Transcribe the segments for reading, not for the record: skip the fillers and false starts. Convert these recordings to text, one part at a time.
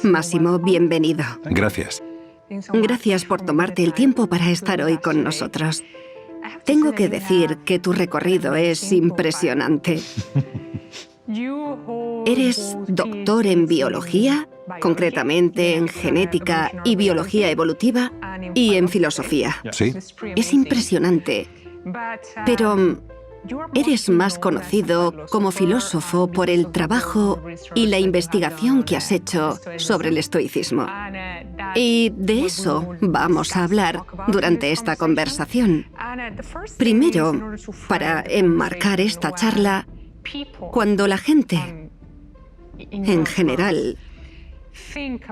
Máximo, bienvenido. Gracias. Gracias por tomarte el tiempo para estar hoy con nosotros. Tengo que decir que tu recorrido es impresionante. Eres doctor en biología, concretamente en genética y biología evolutiva, y en filosofía. Sí. Es impresionante, pero eres más conocido como filósofo por el trabajo y la investigación que has hecho sobre el estoicismo. Y de eso vamos a hablar durante esta conversación. Primero, para enmarcar esta charla, cuando la gente, en general,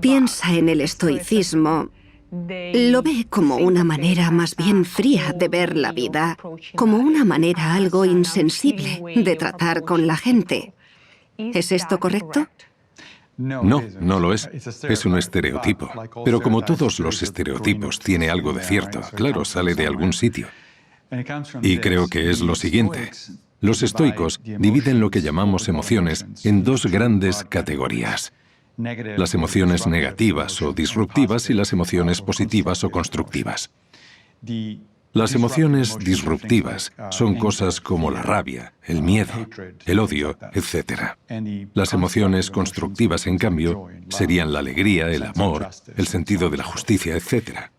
piensa en el estoicismo, lo ve como una manera más bien fría de ver la vida, como una manera algo insensible de tratar con la gente. ¿Es esto correcto? No, no lo es. Es un estereotipo. Pero como todos los estereotipos, tiene algo de cierto. Claro, sale de algún sitio. Y creo que es lo siguiente. Los estoicos dividen lo que llamamos emociones en dos grandes categorías: las emociones negativas o disruptivas y las emociones positivas o constructivas. Las emociones disruptivas son cosas como la rabia, el miedo, el odio, etc. Las emociones constructivas, en cambio, serían la alegría, el amor, el sentido de la justicia, etc.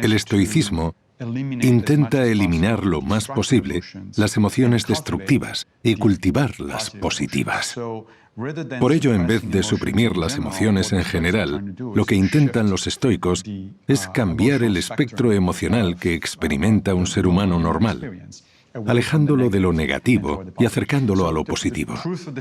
El estoicismo intenta eliminar lo más posible las emociones destructivas y cultivar las positivas. Por ello, en vez de suprimir las emociones en general, lo que intentan los estoicos es cambiar el espectro emocional que experimenta un ser humano normal, alejándolo de lo negativo y acercándolo a lo positivo.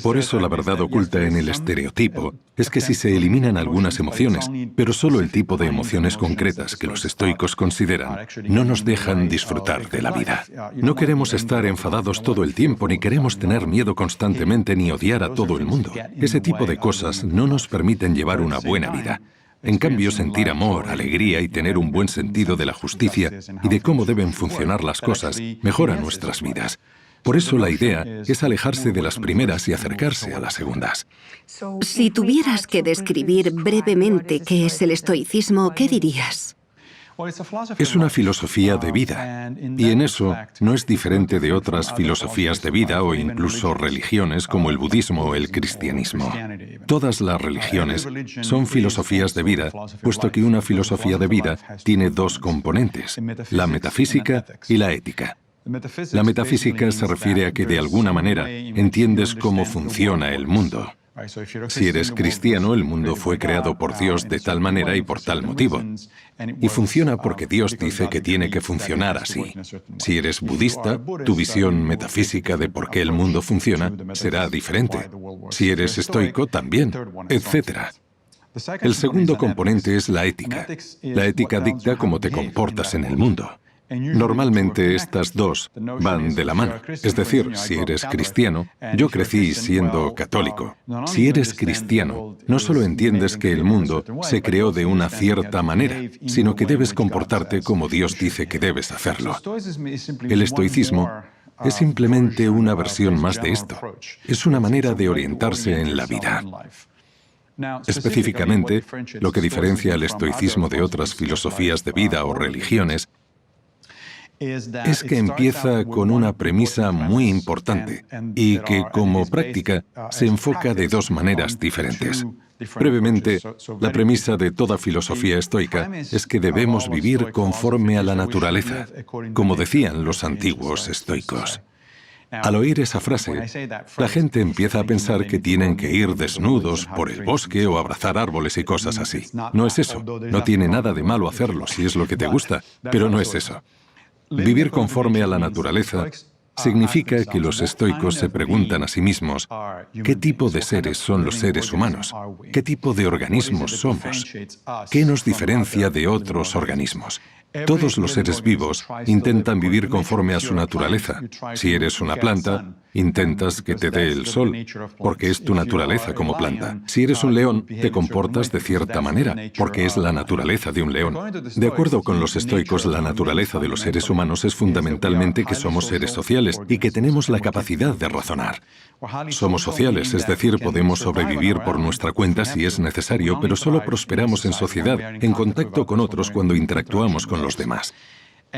Por eso la verdad oculta en el estereotipo es que si se eliminan algunas emociones, pero solo el tipo de emociones concretas que los estoicos consideran, no nos dejan disfrutar de la vida. No queremos estar enfadados todo el tiempo, ni queremos tener miedo constantemente, ni odiar a todo el mundo. Ese tipo de cosas no nos permiten llevar una buena vida. En cambio, sentir amor, alegría y tener un buen sentido de la justicia y de cómo deben funcionar las cosas mejora nuestras vidas. Por eso la idea es alejarse de las primeras y acercarse a las segundas. Si tuvieras que describir brevemente qué es el estoicismo, ¿qué dirías? Es una filosofía de vida, y en eso no es diferente de otras filosofías de vida o incluso religiones como el budismo o el cristianismo. Todas las religiones son filosofías de vida, puesto que una filosofía de vida tiene dos componentes: la metafísica y la ética. La metafísica se refiere a que de alguna manera entiendes cómo funciona el mundo. Si eres cristiano, el mundo fue creado por Dios de tal manera y por tal motivo. Y funciona porque Dios dice que tiene que funcionar así. Si eres budista, tu visión metafísica de por qué el mundo funciona será diferente. Si eres estoico, también, etc. El segundo componente es la ética. La ética dicta cómo te comportas en el mundo. Normalmente estas dos van de la mano. Es decir, si eres cristiano, yo crecí siendo católico. Si eres cristiano, no solo entiendes que el mundo se creó de una cierta manera, sino que debes comportarte como Dios dice que debes hacerlo. El estoicismo es simplemente una versión más de esto. Es una manera de orientarse en la vida. Específicamente, lo que diferencia el estoicismo de otras filosofías de vida o religiones es que empieza con una premisa muy importante y que, como práctica, se enfoca de dos maneras diferentes. Brevemente, la premisa de toda filosofía estoica es que debemos vivir conforme a la naturaleza, como decían los antiguos estoicos. Al oír esa frase, la gente empieza a pensar que tienen que ir desnudos por el bosque o abrazar árboles y cosas así. No es eso. No tiene nada de malo hacerlo si es lo que te gusta, pero no es eso. Vivir conforme a la naturaleza significa que los estoicos se preguntan a sí mismos: ¿qué tipo de seres son los seres humanos? ¿Qué tipo de organismos somos? ¿Qué nos diferencia de otros organismos? Todos los seres vivos intentan vivir conforme a su naturaleza. Si eres una planta, Intentas que te dé el sol, porque es tu naturaleza como planta. Si eres un león, te comportas de cierta manera, porque es la naturaleza de un león. De acuerdo con los estoicos, la naturaleza de los seres humanos es fundamentalmente que somos seres sociales y que tenemos la capacidad de razonar. Somos sociales, es decir, podemos sobrevivir por nuestra cuenta si es necesario, pero solo prosperamos en sociedad, en contacto con otros cuando interactuamos con los demás.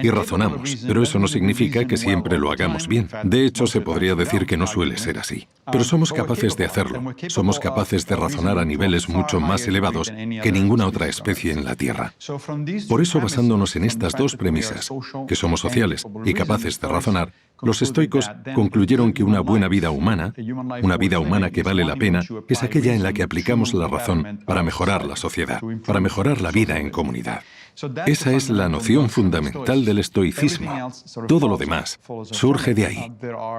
Y razonamos, pero eso no significa que siempre lo hagamos bien. De hecho, se podría decir que no suele ser así. Pero somos capaces de hacerlo. Somos capaces de razonar a niveles mucho más elevados que ninguna otra especie en la Tierra. Por eso, basándonos en estas dos premisas, que somos sociales y capaces de razonar, los estoicos concluyeron que una buena vida humana, una vida humana que vale la pena, es aquella en la que aplicamos la razón para mejorar la sociedad, para mejorar la vida en comunidad. Esa es la noción fundamental del estoicismo. Todo lo demás surge de ahí.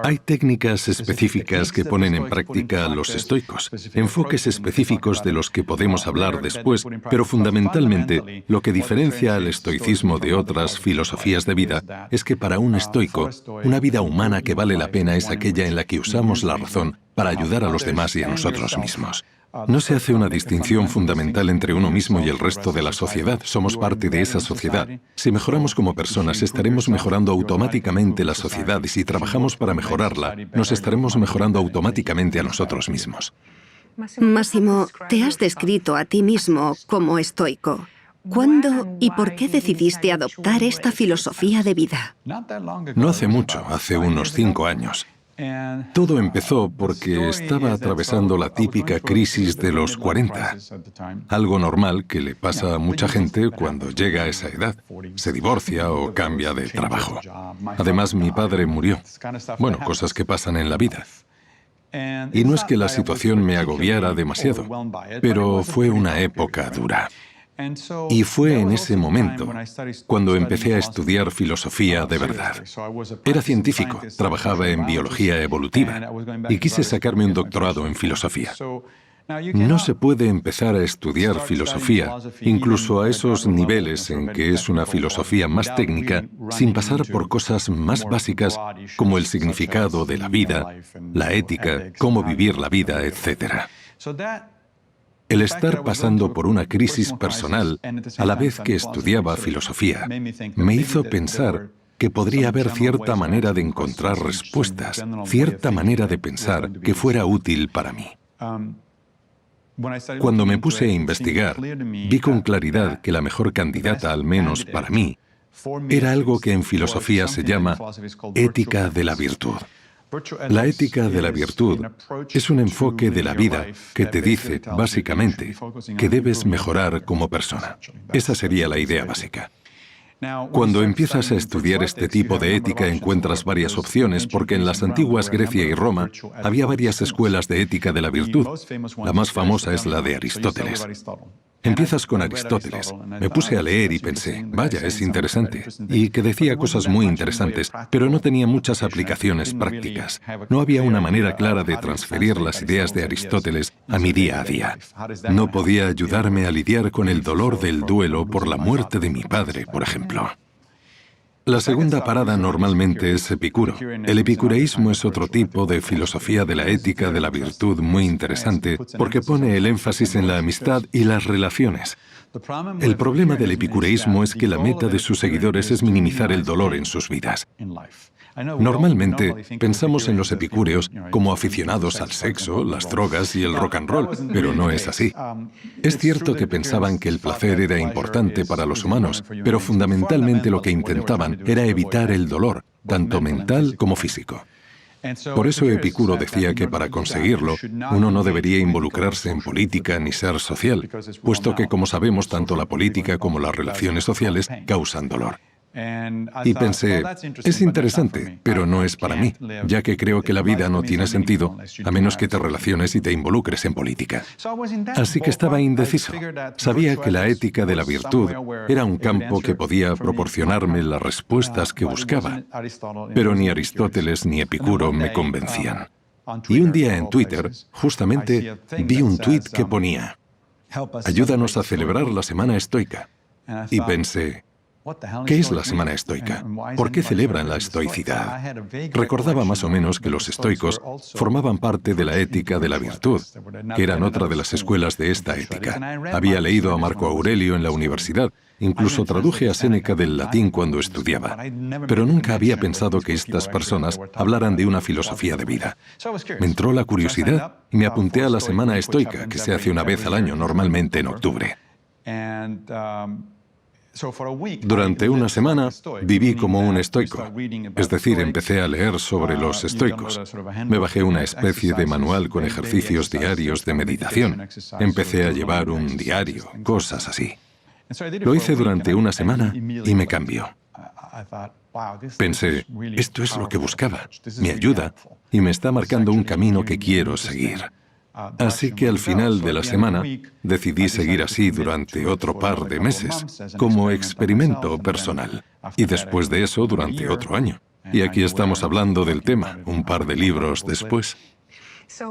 Hay técnicas específicas que ponen en práctica los estoicos, enfoques específicos de los que podemos hablar después, pero fundamentalmente lo que diferencia al estoicismo de otras filosofías de vida es que para un estoico, una vida humana que vale la pena es aquella en la que usamos la razón para ayudar a los demás y a nosotros mismos. No se hace una distinción fundamental entre uno mismo y el resto de la sociedad. Somos parte de esa sociedad. Si mejoramos como personas, estaremos mejorando automáticamente la sociedad y si trabajamos para mejorarla, nos estaremos mejorando automáticamente a nosotros mismos. Máximo, te has descrito a ti mismo como estoico. ¿Cuándo y por qué decidiste adoptar esta filosofía de vida? No hace mucho, hace unos 5 años. Todo empezó porque estaba atravesando la típica crisis de los 40, algo normal que le pasa a mucha gente cuando llega a esa edad, se divorcia o cambia de trabajo. Además, mi padre murió. Bueno, cosas que pasan en la vida. Y no es que la situación me agobiara demasiado, pero fue una época dura. Y fue en ese momento cuando empecé a estudiar filosofía de verdad. Era científico, trabajaba en biología evolutiva y quise sacarme un doctorado en filosofía. No se puede empezar a estudiar filosofía, incluso a esos niveles en que es una filosofía más técnica, sin pasar por cosas más básicas como el significado de la vida, la ética, cómo vivir la vida, etc. El estar pasando por una crisis personal a la vez que estudiaba filosofía me hizo pensar que podría haber cierta manera de encontrar respuestas, cierta manera de pensar que fuera útil para mí. Cuando me puse a investigar, vi con claridad que la mejor candidata, al menos para mí, era algo que en filosofía se llama ética de la virtud. La ética de la virtud es un enfoque de la vida que te dice, básicamente, que debes mejorar como persona. Esa sería la idea básica. Cuando empiezas a estudiar este tipo de ética encuentras varias opciones porque en las antiguas Grecia y Roma había varias escuelas de ética de la virtud. La más famosa es la de Aristóteles. Empiezas con Aristóteles. Me puse a leer y pensé, vaya, es interesante. Y que decía cosas muy interesantes, pero no tenía muchas aplicaciones prácticas. No había una manera clara de transferir las ideas de Aristóteles a mi día a día. No podía ayudarme a lidiar con el dolor del duelo por la muerte de mi padre, por ejemplo. La segunda parada normalmente es Epicuro. El epicureísmo es otro tipo de filosofía de la ética de la virtud muy interesante porque pone el énfasis en la amistad y las relaciones. El problema del epicureísmo es que la meta de sus seguidores es minimizar el dolor en sus vidas. Normalmente pensamos en los epicúreos como aficionados al sexo, las drogas y el rock and roll, pero no es así. Es cierto que pensaban que el placer era importante para los humanos, pero fundamentalmente lo que intentaban era evitar el dolor, tanto mental como físico. Por eso Epicuro decía que para conseguirlo, uno no debería involucrarse en política ni ser social, puesto que, como sabemos, tanto la política como las relaciones sociales causan dolor. Y pensé, es interesante, pero no es para mí, ya que creo que la vida no tiene sentido a menos que te relaciones y te involucres en política. Así que estaba indeciso. Sabía que la ética de la virtud era un campo que podía proporcionarme las respuestas que buscaba, pero ni Aristóteles ni Epicuro me convencían. Y un día en Twitter, justamente, vi un tuit que ponía, ayúdanos a celebrar la semana estoica. Y pensé, ¿Qué es la Semana Estoica? ¿Por qué celebran la estoicidad? Recordaba más o menos que los estoicos formaban parte de la ética de la virtud, que eran otra de las escuelas de esta ética. Había leído a Marco Aurelio en la universidad, incluso traduje a Séneca del latín cuando estudiaba, pero nunca había pensado que estas personas hablaran de una filosofía de vida. Me entró la curiosidad y me apunté a la Semana Estoica, que se hace una vez al año, normalmente en octubre. Durante una semana viví como un estoico, es decir, empecé a leer sobre los estoicos. Me bajé una especie de manual con ejercicios diarios de meditación. Empecé a llevar un diario, cosas así. Lo hice durante una semana y me cambió. Pensé, esto es lo que buscaba, me ayuda y me está marcando un camino que quiero seguir. Así que al final de la semana decidí seguir así durante otro par de meses, como experimento personal, y después de eso durante otro año. Y aquí estamos hablando del tema, un par de libros después.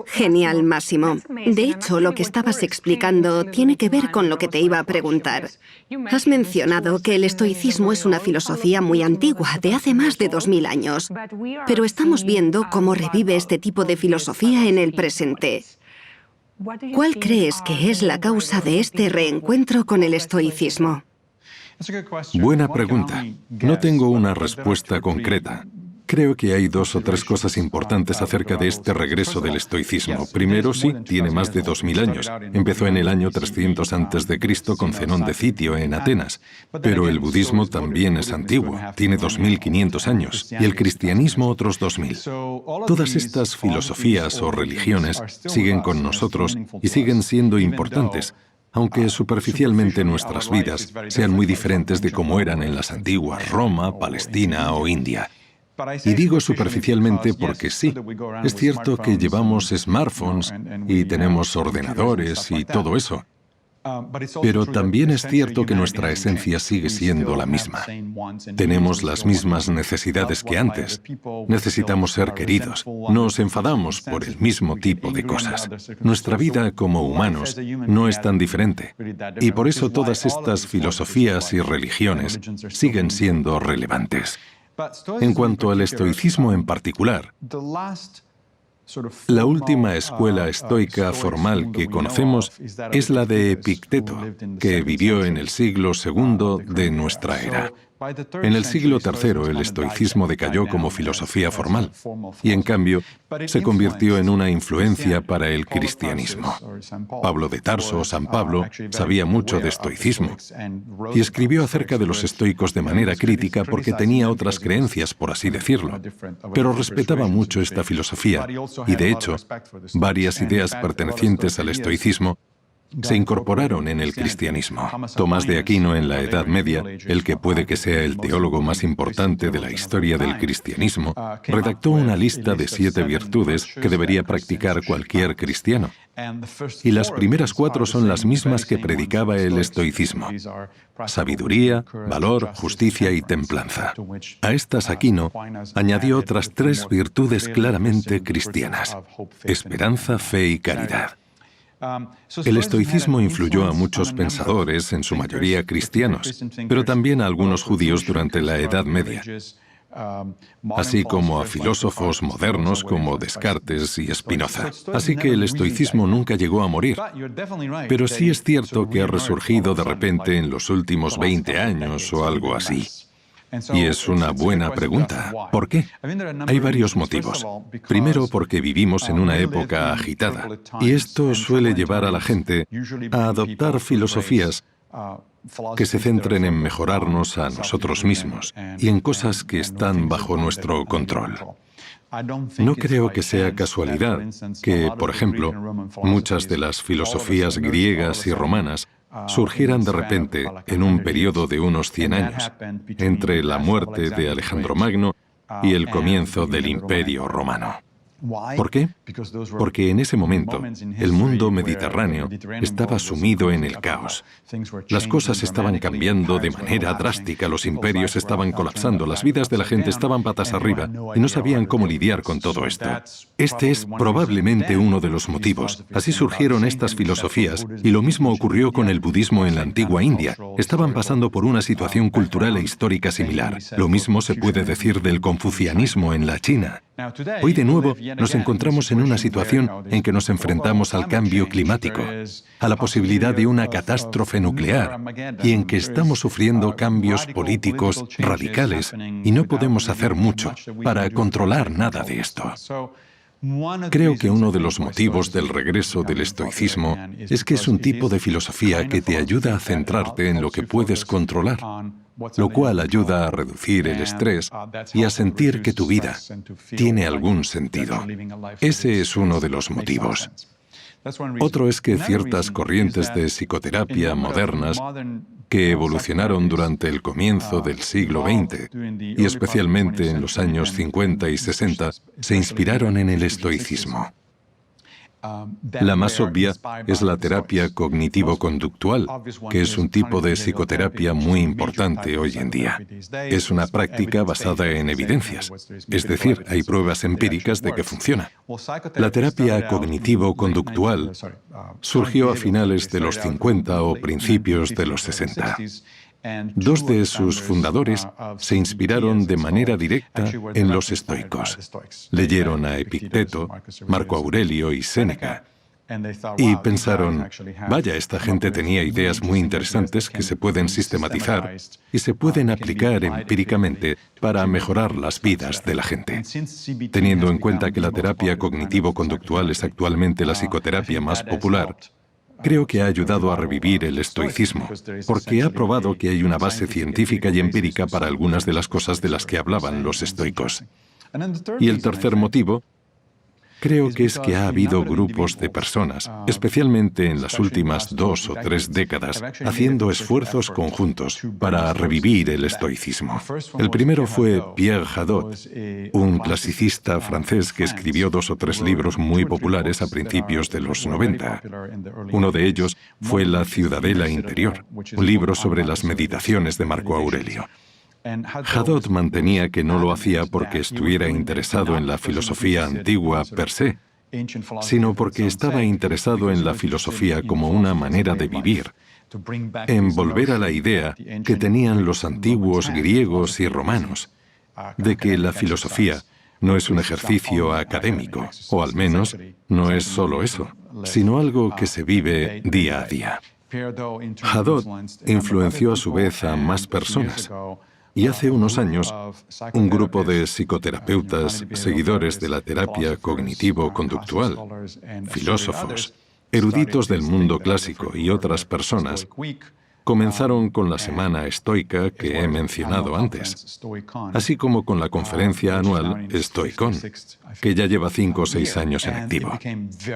Genial, Máximo. De hecho, lo que estabas explicando tiene que ver con lo que te iba a preguntar. Has mencionado que el estoicismo es una filosofía muy antigua, de hace más de 2000 años. Pero estamos viendo cómo revive este tipo de filosofía en el presente. ¿Cuál crees que es la causa de este reencuentro con el estoicismo? Buena pregunta. No tengo una respuesta concreta. Creo que hay 2 o 3 cosas importantes acerca de este regreso del estoicismo. Primero, sí, tiene más de 2000 años. Empezó en el año 300 a.C. con Zenón de Citio en Atenas. Pero el budismo también es antiguo, tiene 2500 años, y el cristianismo otros 2000. Todas estas filosofías o religiones siguen con nosotros y siguen siendo importantes, aunque superficialmente nuestras vidas sean muy diferentes de como eran en las antiguas Roma, Palestina o India. Y digo superficialmente porque sí, es cierto que llevamos smartphones y tenemos ordenadores y todo eso, pero también es cierto que nuestra esencia sigue siendo la misma. Tenemos las mismas necesidades que antes. Necesitamos ser queridos. Nos enfadamos por el mismo tipo de cosas. Nuestra vida como humanos no es tan diferente. Y por eso todas estas filosofías y religiones siguen siendo relevantes. En cuanto al estoicismo en particular, la última escuela estoica formal que conocemos es la de Epicteto, que vivió en el siglo II de nuestra era. En el siglo III el estoicismo decayó como filosofía formal y, en cambio, se convirtió en una influencia para el cristianismo. Pablo de Tarso, San Pablo, sabía mucho de estoicismo y escribió acerca de los estoicos de manera crítica porque tenía otras creencias, por así decirlo, pero respetaba mucho esta filosofía y, de hecho, varias ideas pertenecientes al estoicismo se incorporaron en el cristianismo. Tomás de Aquino, en la Edad Media, el que puede que sea el teólogo más importante de la historia del cristianismo, redactó una lista de 7 virtudes que debería practicar cualquier cristiano. Y las primeras 4 son las mismas que predicaba el estoicismo: sabiduría, valor, justicia y templanza. A estas Aquino añadió otras 3 virtudes claramente cristianas: esperanza, fe y caridad. El estoicismo influyó a muchos pensadores, en su mayoría cristianos, pero también a algunos judíos durante la Edad Media, así como a filósofos modernos como Descartes y Spinoza. Así que el estoicismo nunca llegó a morir, pero sí es cierto que ha resurgido de repente en los últimos 20 años o algo así. Y es una buena pregunta. ¿Por qué? Hay varios motivos. Primero, porque vivimos en una época agitada, y esto suele llevar a la gente a adoptar filosofías que se centren en mejorarnos a nosotros mismos y en cosas que están bajo nuestro control. No creo que sea casualidad que, por ejemplo, muchas de las filosofías griegas y romanas surgieran de repente en un periodo de unos 100 años, entre la muerte de Alejandro Magno y el comienzo del Imperio Romano. ¿Por qué? Porque en ese momento el mundo mediterráneo estaba sumido en el caos. Las cosas estaban cambiando de manera drástica, los imperios estaban colapsando, las vidas de la gente estaban patas arriba y no sabían cómo lidiar con todo esto. Este es probablemente uno de los motivos. Así surgieron estas filosofías y lo mismo ocurrió con el budismo en la antigua India. Estaban pasando por una situación cultural e histórica similar. Lo mismo se puede decir del confucianismo en la China. Hoy de nuevo nos encontramos en una situación en que nos enfrentamos al cambio climático, a la posibilidad de una catástrofe nuclear y en que estamos sufriendo cambios políticos radicales y no podemos hacer mucho para controlar nada de esto. Creo que uno de los motivos del regreso del estoicismo es que es un tipo de filosofía que te ayuda a centrarte en lo que puedes controlar, lo cual ayuda a reducir el estrés y a sentir que tu vida tiene algún sentido. Ese es uno de los motivos. Otro es que ciertas corrientes de psicoterapia modernas que evolucionaron durante el comienzo del siglo XX, y especialmente en los años 50 y 60, se inspiraron en el estoicismo. La más obvia es la terapia cognitivo-conductual, que es un tipo de psicoterapia muy importante hoy en día. Es una práctica basada en evidencias, es decir, hay pruebas empíricas de que funciona. La terapia cognitivo-conductual surgió a finales de los 50 o principios de los 60. Dos de sus fundadores se inspiraron de manera directa en los estoicos. Leyeron a Epicteto, Marco Aurelio y Séneca y pensaron, vaya, esta gente tenía ideas muy interesantes que se pueden sistematizar y se pueden aplicar empíricamente para mejorar las vidas de la gente. Teniendo en cuenta que la terapia cognitivo-conductual es actualmente la psicoterapia más popular, creo que ha ayudado a revivir el estoicismo, porque ha probado que hay una base científica y empírica para algunas de las cosas de las que hablaban los estoicos. Y el tercer motivo, creo que es que ha habido grupos de personas, especialmente en las últimas 2 o 3 décadas, haciendo esfuerzos conjuntos para revivir el estoicismo. El primero fue Pierre Hadot, un clasicista francés que escribió 2 o 3 libros muy populares a principios de los 90. Uno de ellos fue La ciudadela interior, un libro sobre las meditaciones de Marco Aurelio. Hadot mantenía que no lo hacía porque estuviera interesado en la filosofía antigua per se, sino porque estaba interesado en la filosofía como una manera de vivir, en volver a la idea que tenían los antiguos griegos y romanos, de que la filosofía no es un ejercicio académico, o al menos no es solo eso, sino algo que se vive día a día. Hadot influenció a su vez a más personas. Y hace unos años, un grupo de psicoterapeutas, seguidores de la terapia cognitivo-conductual, filósofos, eruditos del mundo clásico y otras personas, comenzaron con la Semana Estoica que he mencionado antes, así como con la conferencia anual Stoicon, que ya lleva 5 o 6 años en activo.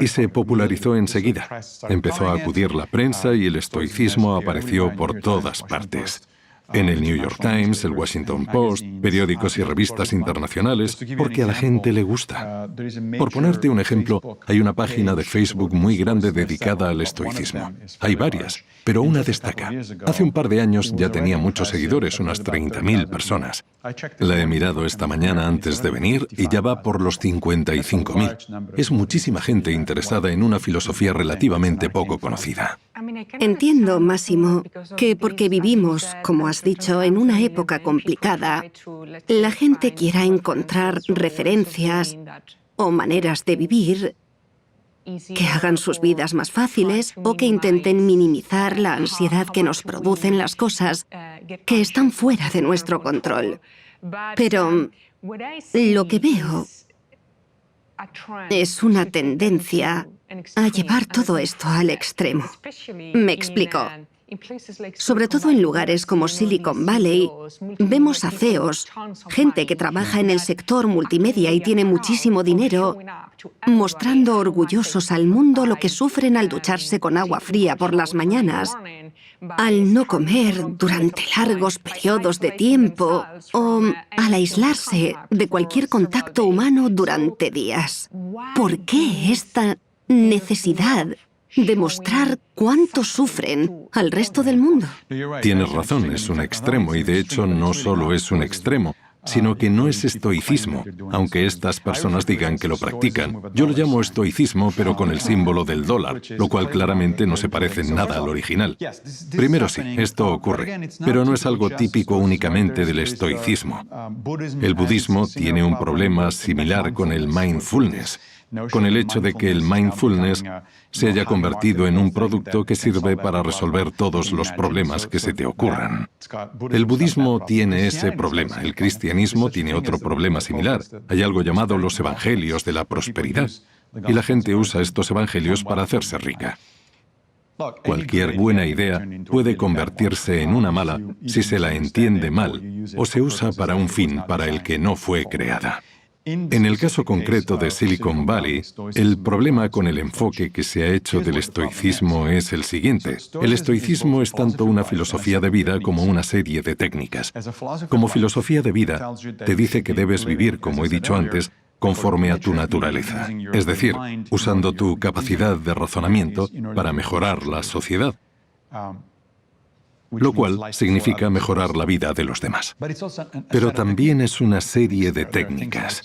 Y se popularizó enseguida. Empezó a acudir la prensa y el estoicismo apareció por todas partes. En el New York Times, el Washington Post, periódicos y revistas internacionales, porque a la gente le gusta. Por ponerte un ejemplo, hay una página de Facebook muy grande dedicada al estoicismo. Hay varias, pero una destaca. Hace un par de años ya tenía muchos seguidores, unas 30.000 personas. La he mirado esta mañana antes de venir y ya va por los 55.000. Es muchísima gente interesada en una filosofía relativamente poco conocida. Entiendo, Máximo, que porque vivimos, como has dicho, en una época complicada, la gente quiera encontrar referencias o maneras de vivir que hagan sus vidas más fáciles o que intenten minimizar la ansiedad que nos producen las cosas que están fuera de nuestro control. Pero lo que veo es una tendencia a llevar todo esto al extremo. Me explico. Sobre todo en lugares como Silicon Valley, vemos a CEOs, gente que trabaja en el sector multimedia y tiene muchísimo dinero, mostrando orgullosos al mundo lo que sufren al ducharse con agua fría por las mañanas al no comer durante largos periodos de tiempo o al aislarse de cualquier contacto humano durante días. ¿Por qué esta necesidad de mostrar cuánto sufren al resto del mundo? Tienes razón, es un extremo y de hecho no solo es un extremo, sino que no es estoicismo, aunque estas personas digan que lo practican. Yo lo llamo estoicismo, pero con el símbolo del dólar, lo cual claramente no se parece en nada al original. Primero sí, esto ocurre, pero no es algo típico únicamente del estoicismo. El budismo tiene un problema similar con el mindfulness, con el hecho de que el mindfulness se haya convertido en un producto que sirve para resolver todos los problemas que se te ocurran. El budismo tiene ese problema, el cristianismo tiene otro problema similar. Hay algo llamado los evangelios de la prosperidad, y la gente usa estos evangelios para hacerse rica. Cualquier buena idea puede convertirse en una mala si se la entiende mal o se usa para un fin para el que no fue creada. En el caso concreto de Silicon Valley, el problema con el enfoque que se ha hecho del estoicismo es el siguiente. El estoicismo es tanto una filosofía de vida como una serie de técnicas. Como filosofía de vida, te dice que debes vivir, como he dicho antes, conforme a tu naturaleza, es decir, usando tu capacidad de razonamiento para mejorar la sociedad, lo cual significa mejorar la vida de los demás. Pero también es una serie de técnicas.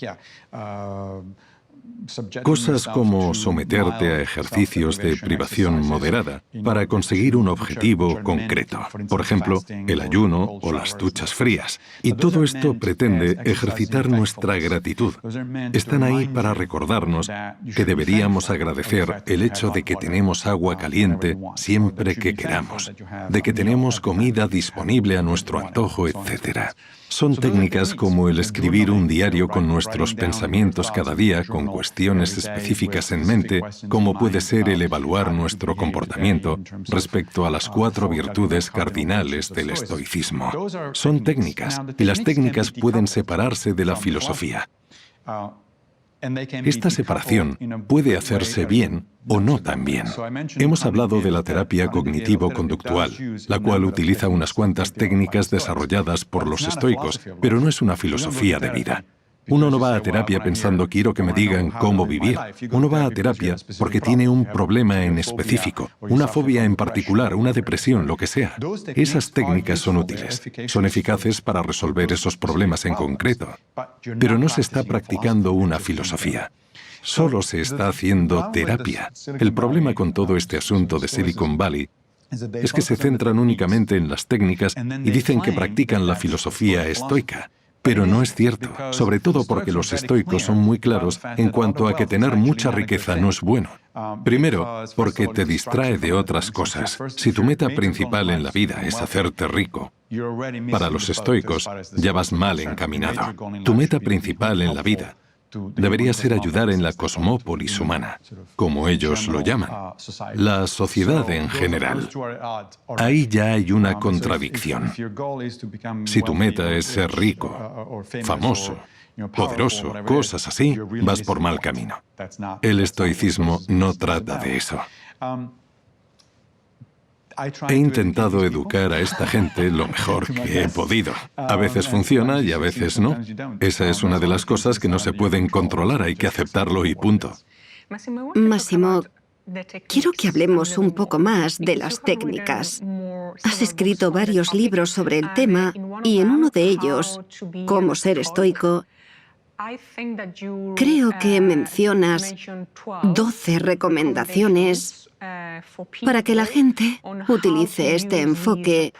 Cosas como someterte a ejercicios de privación moderada para conseguir un objetivo concreto. Por ejemplo, el ayuno o las duchas frías. Y todo esto pretende ejercitar nuestra gratitud. Están ahí para recordarnos que deberíamos agradecer el hecho de que tenemos agua caliente siempre que queramos, de que tenemos comida disponible a nuestro antojo, etc. Son técnicas como el escribir un diario con nuestros pensamientos cada día con cuestiones específicas en mente, como puede ser el evaluar nuestro comportamiento respecto a las 4 virtudes cardinales del estoicismo. Son técnicas, y las técnicas pueden separarse de la filosofía. Esta separación puede hacerse bien o no tan bien. Hemos hablado de la terapia cognitivo-conductual, la cual utiliza unas cuantas técnicas desarrolladas por los estoicos, pero no es una filosofía de vida. Uno no va a terapia pensando quiero que me digan cómo vivir. Uno va a terapia porque tiene un problema en específico, una fobia en particular, una depresión, lo que sea. Esas técnicas son útiles, son eficaces para resolver esos problemas en concreto, pero no se está practicando una filosofía. Solo se está haciendo terapia. El problema con todo este asunto de Silicon Valley es que se centran únicamente en las técnicas y dicen que practican la filosofía estoica. Pero no es cierto, sobre todo porque los estoicos son muy claros en cuanto a que tener mucha riqueza no es bueno. Primero, porque te distrae de otras cosas. Si tu meta principal en la vida es hacerte rico, para los estoicos ya vas mal encaminado. Tu meta principal en la vida debería ser ayudar en la cosmópolis humana, como ellos lo llaman, la sociedad en general. Ahí ya hay una contradicción. Si tu meta es ser rico, famoso, poderoso, cosas así, vas por mal camino. El estoicismo no trata de eso. He intentado educar a esta gente lo mejor que he podido. A veces funciona y a veces no. Esa es una de las cosas que no se pueden controlar, hay que aceptarlo y punto. Máximo, quiero que hablemos un poco más de las técnicas. Has escrito varios libros sobre el tema y en uno de ellos, Cómo ser estoico, creo que mencionas 12 recomendaciones para que la gente utilice este enfoque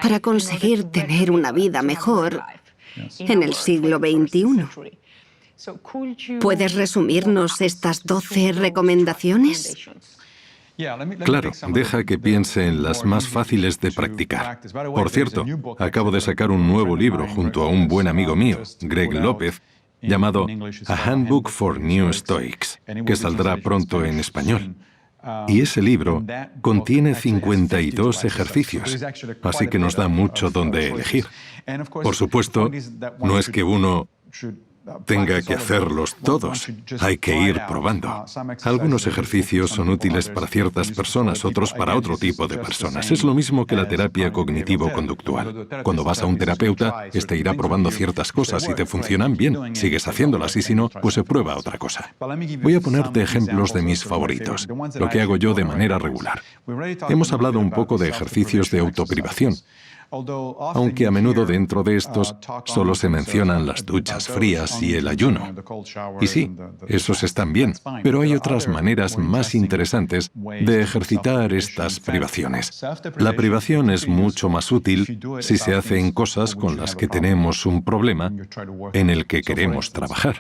para conseguir tener una vida mejor en el siglo XXI. ¿Puedes resumirnos estas 12 recomendaciones? Claro, deja que piense en las más fáciles de practicar. Por cierto, acabo de sacar un nuevo libro junto a un buen amigo mío, Greg López, llamado A Handbook for New Stoics, que saldrá pronto en español. Y ese libro contiene 52 ejercicios, así que nos da mucho donde elegir. Por supuesto, no es que uno tenga que hacerlos todos. Hay que ir probando. Algunos ejercicios son útiles para ciertas personas, otros para otro tipo de personas. Es lo mismo que la terapia cognitivo-conductual. Cuando vas a un terapeuta, este irá probando ciertas cosas. Si te funcionan, bien, sigues haciéndolas, y si no, pues se prueba otra cosa. Voy a ponerte ejemplos de mis favoritos, lo que hago yo de manera regular. Hemos hablado un poco de ejercicios de autoprivación, aunque a menudo dentro de estos solo se mencionan las duchas frías y el ayuno. Y sí, esos están bien, pero hay otras maneras más interesantes de ejercitar estas privaciones. La privación es mucho más útil si se hace en cosas con las que tenemos un problema en el que queremos trabajar.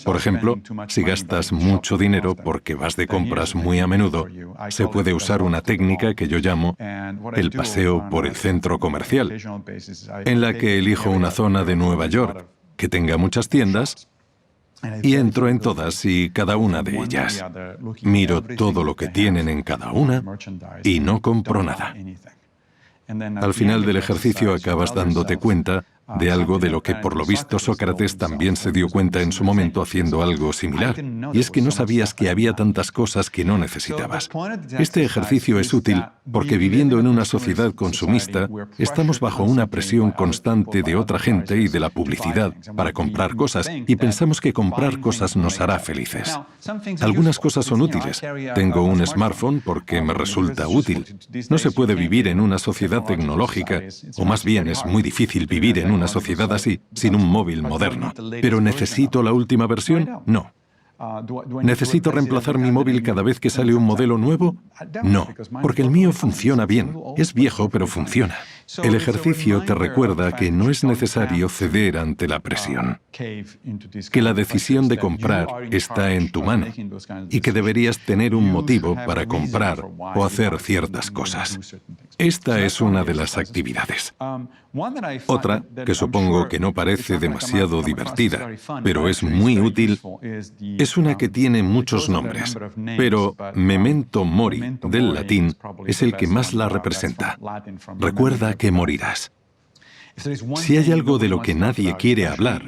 Por ejemplo, si gastas mucho dinero porque vas de compras muy a menudo, se puede usar una técnica que yo llamo el paseo por el centro comercial, en la que elijo una zona de Nueva York que tenga muchas tiendas y entro en todas y cada una de ellas. Miro todo lo que tienen en cada una y no compro nada. Al final del ejercicio acabas dándote cuenta de algo de lo que por lo visto Sócrates también se dio cuenta en su momento haciendo algo similar, y es que no sabías que había tantas cosas que no necesitabas. Este ejercicio es útil porque viviendo en una sociedad consumista, estamos bajo una presión constante de otra gente y de la publicidad para comprar cosas, y pensamos que comprar cosas nos hará felices. Algunas cosas son útiles. Tengo un smartphone porque me resulta útil. No se puede vivir en una sociedad tecnológica, o más bien es muy difícil vivir en una sociedad así, sin un móvil moderno. ¿Pero necesito la última versión? No. ¿Necesito reemplazar mi móvil cada vez que sale un modelo nuevo? No, porque el mío funciona bien. Es viejo, pero funciona. El ejercicio te recuerda que no es necesario ceder ante la presión, que la decisión de comprar está en tu mano y que deberías tener un motivo para comprar o hacer ciertas cosas. Esta es una de las actividades. Otra, que supongo que no parece demasiado divertida, pero es muy útil, es una que tiene muchos nombres, pero memento mori, del latín, es el que más la representa. Recuerda que morirás. Si hay algo de lo que nadie quiere hablar,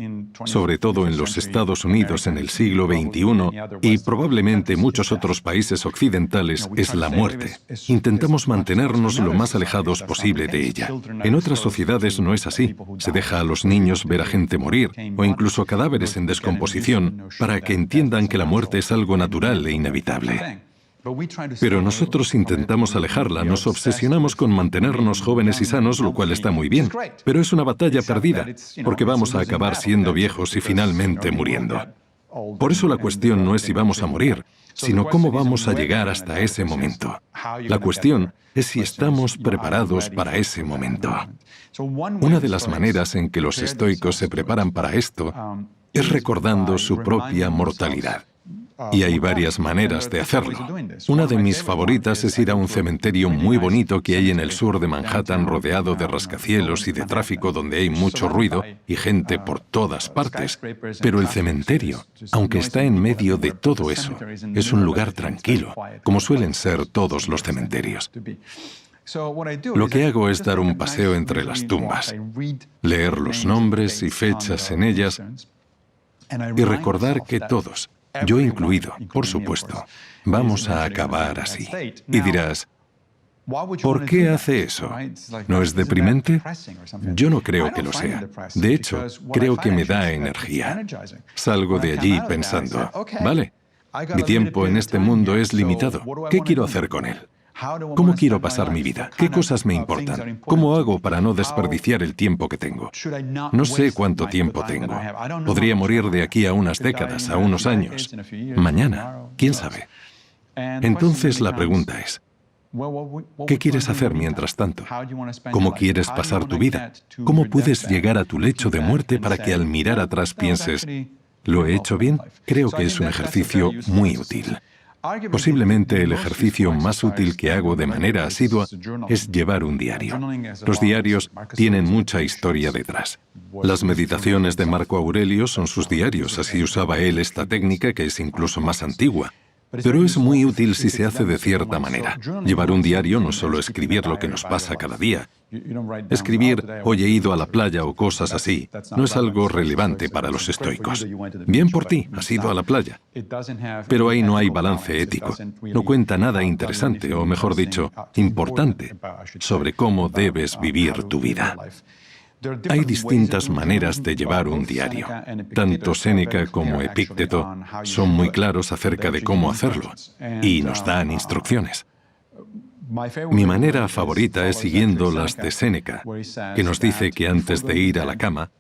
sobre todo en los Estados Unidos en el siglo XXI y probablemente muchos otros países occidentales, es la muerte. Intentamos mantenernos lo más alejados posible de ella. En otras sociedades no es así. Se deja a los niños ver a gente morir, o incluso cadáveres en descomposición, para que entiendan que la muerte es algo natural e inevitable. Pero nosotros intentamos alejarla, nos obsesionamos con mantenernos jóvenes y sanos, lo cual está muy bien, pero es una batalla perdida, porque vamos a acabar siendo viejos y finalmente muriendo. Por eso la cuestión no es si vamos a morir, sino cómo vamos a llegar hasta ese momento. La cuestión es si estamos preparados para ese momento. Una de las maneras en que los estoicos se preparan para esto es recordando su propia mortalidad. Y hay varias maneras de hacerlo. Una de mis favoritas es ir a un cementerio muy bonito que hay en el sur de Manhattan, rodeado de rascacielos y de tráfico, donde hay mucho ruido y gente por todas partes. Pero el cementerio, aunque está en medio de todo eso, es un lugar tranquilo, como suelen ser todos los cementerios. Lo que hago es dar un paseo entre las tumbas, leer los nombres y fechas en ellas y recordar que todos, yo incluido, por supuesto, vamos a acabar así. Y dirás, ¿por qué hace eso? ¿No es deprimente? Yo no creo que lo sea. De hecho, creo que me da energía. Salgo de allí pensando, vale, mi tiempo en este mundo es limitado. ¿Qué quiero hacer con él? ¿Cómo quiero pasar mi vida? ¿Qué cosas me importan? ¿Cómo hago para no desperdiciar el tiempo que tengo? No sé cuánto tiempo tengo. Podría morir de aquí a unas décadas, a unos años. Mañana, ¿quién sabe? Entonces la pregunta es, ¿qué quieres hacer mientras tanto? ¿Cómo quieres pasar tu vida? ¿Cómo puedes llegar a tu lecho de muerte para que al mirar atrás pienses, ¿lo he hecho bien? Creo que es un ejercicio muy útil. Posiblemente el ejercicio más útil que hago de manera asidua es llevar un diario. Los diarios tienen mucha historia detrás. Las meditaciones de Marco Aurelio son sus diarios, así usaba él esta técnica que es incluso más antigua. Pero es muy útil si se hace de cierta manera. Llevar un diario no solo escribir lo que nos pasa cada día. Escribir, hoy he ido a la playa o cosas así, no es algo relevante para los estoicos. Bien por ti, has ido a la playa. Pero ahí no hay balance ético. No cuenta nada interesante, o mejor dicho, importante, sobre cómo debes vivir tu vida. Hay distintas maneras de llevar un diario. Tanto Séneca como Epícteto son muy claros acerca de cómo hacerlo y nos dan instrucciones. Mi manera favorita es siguiendo las de Séneca, que nos dice que antes de ir a la cama,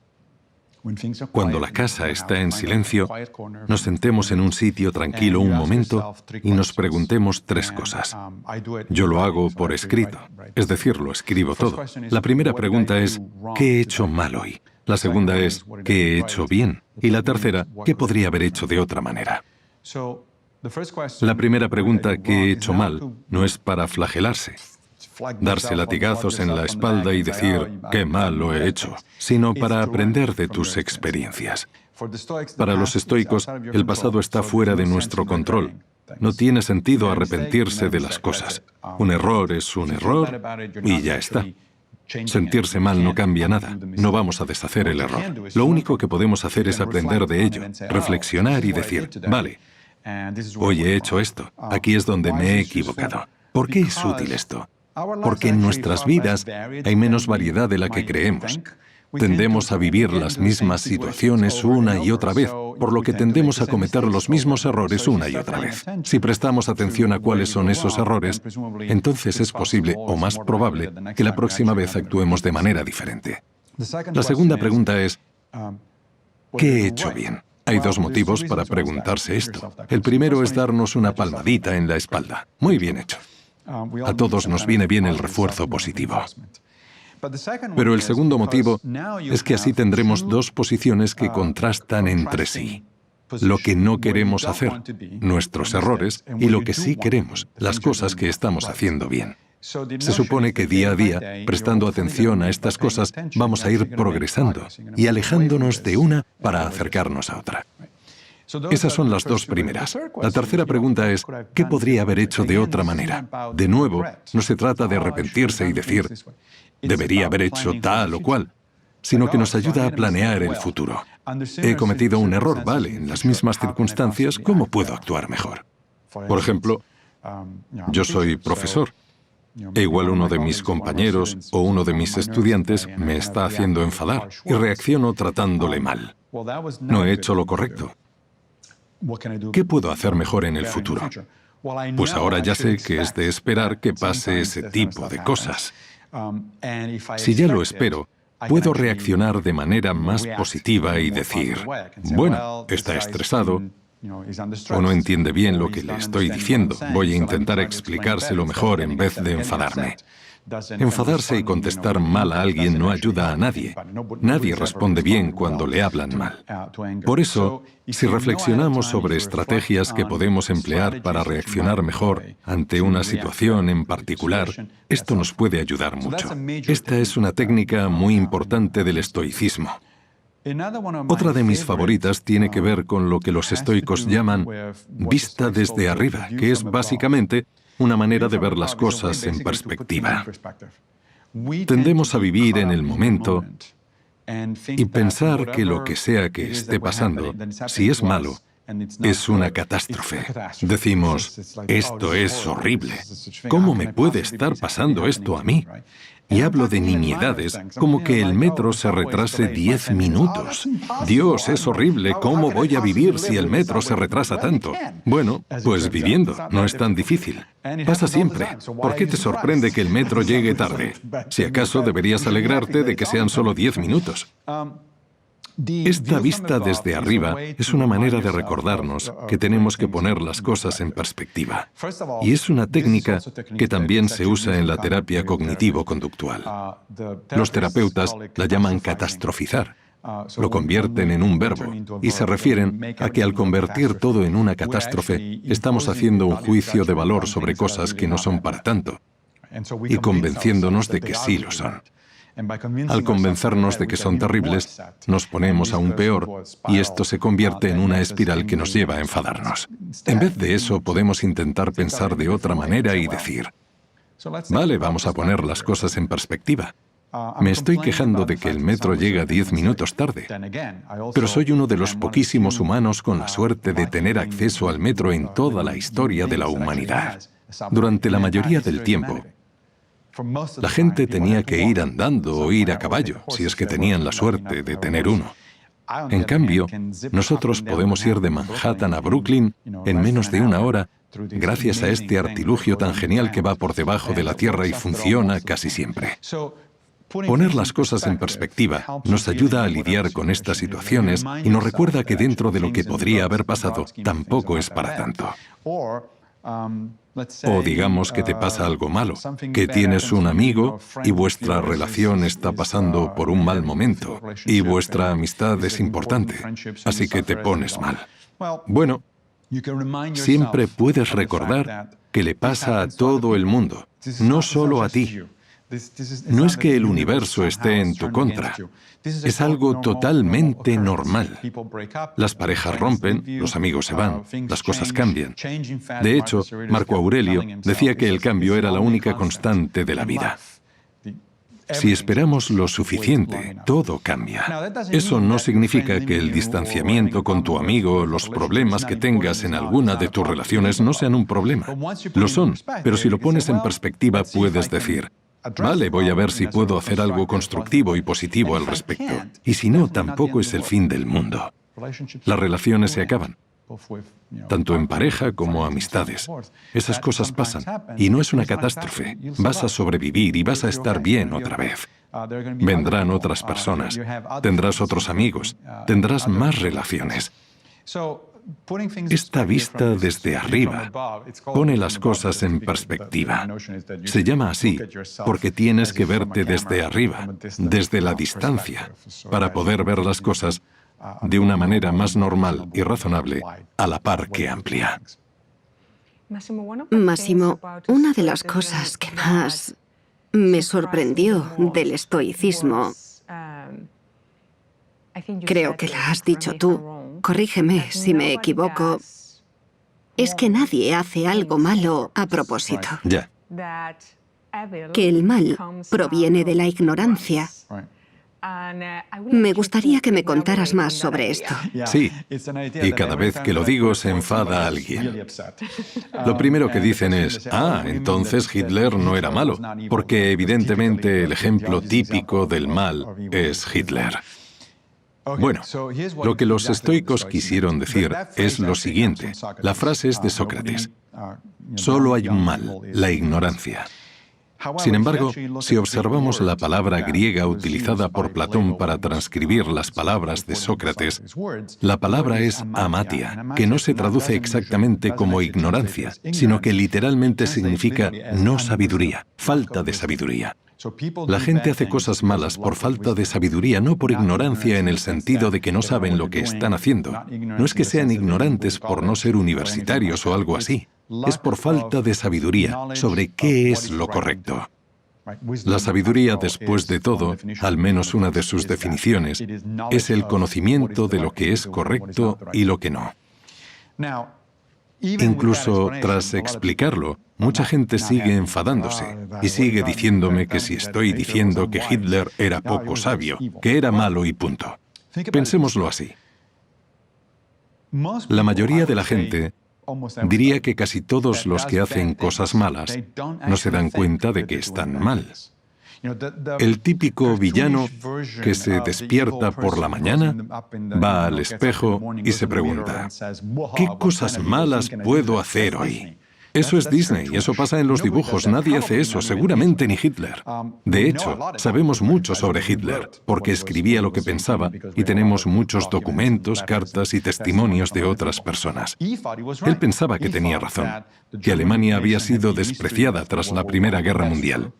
cuando la casa está en silencio, nos sentemos en un sitio tranquilo un momento y nos preguntemos 3 cosas. Yo lo hago por escrito, es decir, lo escribo todo. La primera pregunta es, ¿qué he hecho mal hoy? La segunda es, ¿qué he hecho bien? Y la tercera, ¿qué podría haber hecho de otra manera? La primera pregunta, ¿qué he hecho mal?, no es para flagelarse, darse latigazos en la espalda y decir, qué mal lo he hecho, sino para aprender de tus experiencias. Para los estoicos, el pasado está fuera de nuestro control. No tiene sentido arrepentirse de las cosas. Un error es un error y ya está. Sentirse mal no cambia nada. No vamos a deshacer el error. Lo único que podemos hacer es aprender de ello, reflexionar y decir, vale, hoy he hecho esto, aquí es donde me he equivocado. ¿Por qué es útil esto? Porque en nuestras vidas hay menos variedad de la que creemos. Tendemos a vivir las mismas situaciones una y otra vez, por lo que tendemos a cometer los mismos errores una y otra vez. Si prestamos atención a cuáles son esos errores, entonces es posible o más probable que la próxima vez actuemos de manera diferente. La segunda pregunta es, ¿qué he hecho bien? Hay 2 motivos para preguntarse esto. El primero es darnos una palmadita en la espalda. Muy bien hecho. A todos nos viene bien el refuerzo positivo. Pero el segundo motivo es que así tendremos 2 posiciones que contrastan entre sí. Lo que no queremos hacer, nuestros errores, y lo que sí queremos, las cosas que estamos haciendo bien. Se supone que día a día, prestando atención a estas cosas, vamos a ir progresando y alejándonos de una para acercarnos a otra. Esas son las 2 primeras. La tercera pregunta es, ¿qué podría haber hecho de otra manera? De nuevo, no se trata de arrepentirse y decir, debería haber hecho tal o cual, sino que nos ayuda a planear el futuro. He cometido un error, vale, en las mismas circunstancias, ¿cómo puedo actuar mejor? Por ejemplo, yo soy profesor. E igual uno de mis compañeros o uno de mis estudiantes me está haciendo enfadar y reacciono tratándole mal. No he hecho lo correcto. ¿Qué puedo hacer mejor en el futuro? Pues ahora ya sé que es de esperar que pase ese tipo de cosas. Si ya lo espero, puedo reaccionar de manera más positiva y decir, bueno, está estresado, o no entiende bien lo que le estoy diciendo, voy a intentar explicárselo mejor en vez de enfadarme. Enfadarse y contestar mal a alguien no ayuda a nadie. Nadie responde bien cuando le hablan mal. Por eso, si reflexionamos sobre estrategias que podemos emplear para reaccionar mejor ante una situación en particular, esto nos puede ayudar mucho. Esta es una técnica muy importante del estoicismo. Otra de mis favoritas tiene que ver con lo que los estoicos llaman vista desde arriba, que es básicamente una manera de ver las cosas en perspectiva. Tendemos a vivir en el momento y pensar que lo que sea que esté pasando, si es malo, es una catástrofe. Decimos, esto es horrible. ¿Cómo me puede estar pasando esto a mí? Y hablo de nimiedades, como que el metro se retrase 10 minutos. Dios, es horrible, ¿cómo voy a vivir si el metro se retrasa tanto? Bueno, pues viviendo, no es tan difícil. Pasa siempre. ¿Por qué te sorprende que el metro llegue tarde? Si acaso deberías alegrarte de que sean solo 10 minutos. Esta vista desde arriba es una manera de recordarnos que tenemos que poner las cosas en perspectiva. Y es una técnica que también se usa en la terapia cognitivo-conductual. Los terapeutas la llaman catastrofizar. Lo convierten en un verbo y se refieren a que al convertir todo en una catástrofe, estamos haciendo un juicio de valor sobre cosas que no son para tanto y convenciéndonos de que sí lo son. Al convencernos de que son terribles, nos ponemos aún peor y esto se convierte en una espiral que nos lleva a enfadarnos. En vez de eso, podemos intentar pensar de otra manera y decir, vale, vamos a poner las cosas en perspectiva. Me estoy quejando de que el metro llega 10 minutos tarde, pero soy uno de los poquísimos humanos con la suerte de tener acceso al metro en toda la historia de la humanidad. Durante la mayoría del tiempo, la gente tenía que ir andando o ir a caballo, si es que tenían la suerte de tener uno. En cambio, nosotros podemos ir de Manhattan a Brooklyn en menos de una hora gracias a este artilugio tan genial que va por debajo de la tierra y funciona casi siempre. Poner las cosas en perspectiva nos ayuda a lidiar con estas situaciones y nos recuerda que dentro de lo que podría haber pasado, tampoco es para tanto. O digamos que te pasa algo malo, que tienes un amigo y vuestra relación está pasando por un mal momento y vuestra amistad es importante, así que te pones mal. Bueno, siempre puedes recordar que le pasa a todo el mundo, no solo a ti. No es que el universo esté en tu contra, es algo totalmente normal. Las parejas rompen, los amigos se van, las cosas cambian. De hecho, Marco Aurelio decía que el cambio era la única constante de la vida. Si esperamos lo suficiente, todo cambia. Eso no significa que el distanciamiento con tu amigo o los problemas que tengas en alguna de tus relaciones no sean un problema. Lo son, pero si lo pones en perspectiva puedes decir, vale, voy a ver si puedo hacer algo constructivo y positivo al respecto. Y si no, tampoco es el fin del mundo. Las relaciones se acaban, tanto en pareja como amistades. Esas cosas pasan, y no es una catástrofe. Vas a sobrevivir y vas a estar bien otra vez. Vendrán otras personas, tendrás otros amigos, tendrás más relaciones. Esta vista desde arriba pone las cosas en perspectiva. Se llama así porque tienes que verte desde arriba, desde la distancia, para poder ver las cosas de una manera más normal y razonable, a la par que amplia. Massimo, una de las cosas que más me sorprendió del estoicismo, creo que la has dicho tú, corrígeme si me equivoco, es que nadie hace algo malo a propósito. Ya. Que el mal proviene de la ignorancia. Me gustaría que me contaras más sobre esto. Sí, y cada vez que lo digo se enfada alguien. Lo primero que dicen es, entonces Hitler no era malo, porque evidentemente el ejemplo típico del mal es Hitler. Bueno, lo que los estoicos quisieron decir es lo siguiente. La frase es de Sócrates. Solo hay un mal, la ignorancia. Sin embargo, si observamos la palabra griega utilizada por Platón para transcribir las palabras de Sócrates, la palabra es amatia, que no se traduce exactamente como ignorancia, sino que literalmente significa no sabiduría, falta de sabiduría. La gente hace cosas malas por falta de sabiduría, no por ignorancia en el sentido de que no saben lo que están haciendo. No es que sean ignorantes por no ser universitarios o algo así. Es por falta de sabiduría sobre qué es lo correcto. La sabiduría, después de todo, al menos una de sus definiciones, es el conocimiento de lo que es correcto y lo que no. Incluso tras explicarlo, mucha gente sigue enfadándose y sigue diciéndome que si estoy diciendo que Hitler era poco sabio, que era malo y punto. Pensémoslo así. La mayoría de la gente diría que casi todos los que hacen cosas malas no se dan cuenta de que están mal. El típico villano que se despierta por la mañana, va al espejo y se pregunta, ¿qué cosas malas puedo hacer hoy? Eso es Disney, eso pasa en los dibujos, nadie hace eso, seguramente ni Hitler. De hecho, sabemos mucho sobre Hitler, porque escribía lo que pensaba y tenemos muchos documentos, cartas y testimonios de otras personas. Él pensaba que tenía razón, que Alemania había sido despreciada tras la Primera Guerra Mundial.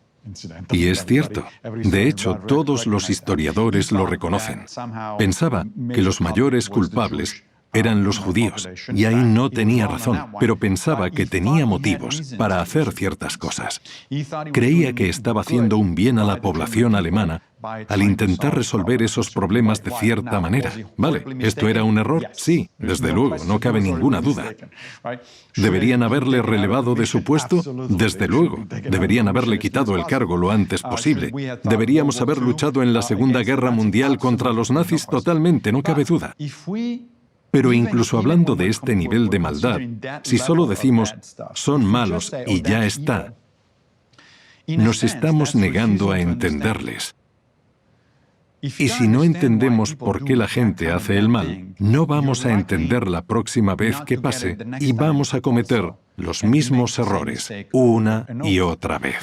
Y es cierto. De hecho, todos los historiadores lo reconocen. Pensaba que los mayores culpables eran los judíos, y ahí no tenía razón, pero pensaba que tenía motivos para hacer ciertas cosas. Creía que estaba haciendo un bien a la población alemana al intentar resolver esos problemas de cierta manera. Vale, ¿esto era un error? Sí, desde luego, no cabe ninguna duda. ¿Deberían haberle relevado de su puesto? Desde luego. Deberían haberle quitado el cargo lo antes posible. Deberíamos haber luchado en la Segunda Guerra Mundial contra los nazis totalmente, no cabe duda. Pero incluso hablando de este nivel de maldad, si solo decimos son malos y ya está, nos estamos negando a entenderles. Y si no entendemos por qué la gente hace el mal, no vamos a entender la próxima vez que pase y vamos a cometer los mismos errores una y otra vez.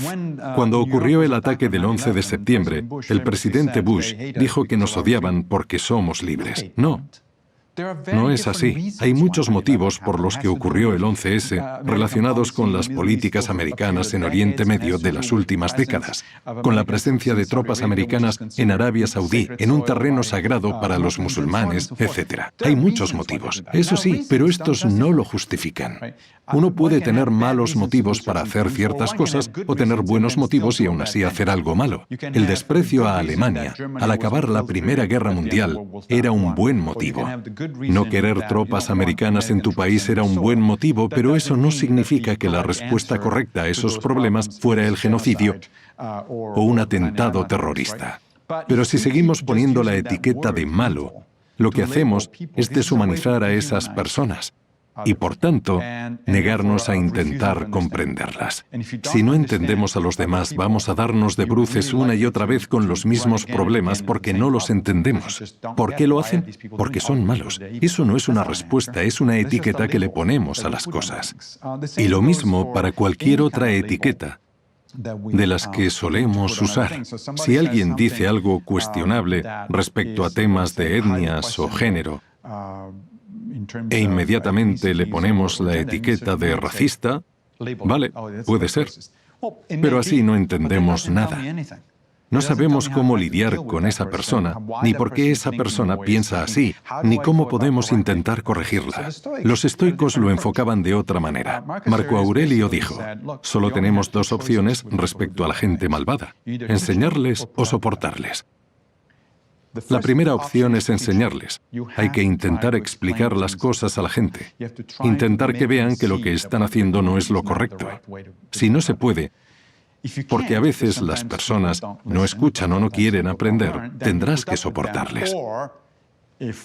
Cuando ocurrió el ataque del 11 de septiembre, el presidente Bush dijo que nos odiaban porque somos libres. No es así. Hay muchos motivos por los que ocurrió el 11S relacionados con las políticas americanas en Oriente Medio de las últimas décadas, con la presencia de tropas americanas en Arabia Saudí, en un terreno sagrado para los musulmanes, etc. Hay muchos motivos. Eso sí, pero estos no lo justifican. Uno puede tener malos motivos para hacer ciertas cosas o tener buenos motivos y aún así hacer algo malo. El desprecio a Alemania al acabar la Primera Guerra Mundial era un buen motivo. No querer tropas americanas en tu país era un buen motivo, pero eso no significa que la respuesta correcta a esos problemas fuera el genocidio o un atentado terrorista. Pero si seguimos poniendo la etiqueta de malo, lo que hacemos es deshumanizar a esas personas y, por tanto, negarnos a intentar comprenderlas. Si no entendemos a los demás, vamos a darnos de bruces una y otra vez con los mismos problemas porque no los entendemos. ¿Por qué lo hacen? Porque son malos. Eso no es una respuesta, es una etiqueta que le ponemos a las cosas. Y lo mismo para cualquier otra etiqueta de las que solemos usar. Si alguien dice algo cuestionable respecto a temas de etnias o género, e inmediatamente le ponemos la etiqueta de racista, vale, puede ser, pero así no entendemos nada. No sabemos cómo lidiar con esa persona, ni por qué esa persona piensa así, ni cómo podemos intentar corregirla. Los estoicos lo enfocaban de otra manera. Marco Aurelio dijo, solo tenemos dos opciones respecto a la gente malvada, enseñarles o soportarles. La primera opción es enseñarles. Hay que intentar explicar las cosas a la gente. Intentar que vean que lo que están haciendo no es lo correcto. Si no se puede, porque a veces las personas no escuchan o no quieren aprender, tendrás que soportarles.